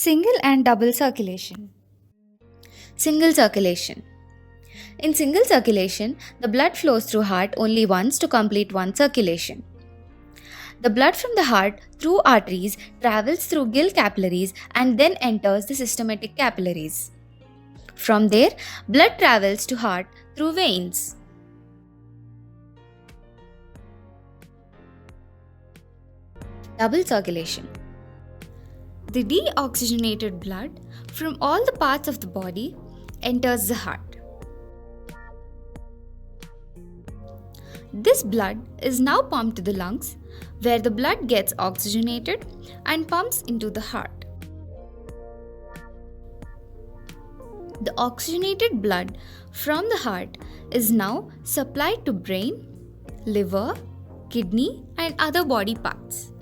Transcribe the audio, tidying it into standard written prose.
Single and double circulation. Single circulation. In single circulation, the blood flows through heart only once to complete one circulation. The blood from the heart through arteries travels through gill capillaries and then enters the systematic capillaries. From there, blood travels to heart through veins. Double circulation. The deoxygenated blood from all the parts of the body enters the heart. This blood is now pumped to the lungs, where the blood gets oxygenated and pumps into the heart. The oxygenated blood from the heart is now supplied to brain, liver, kidney, and other body parts.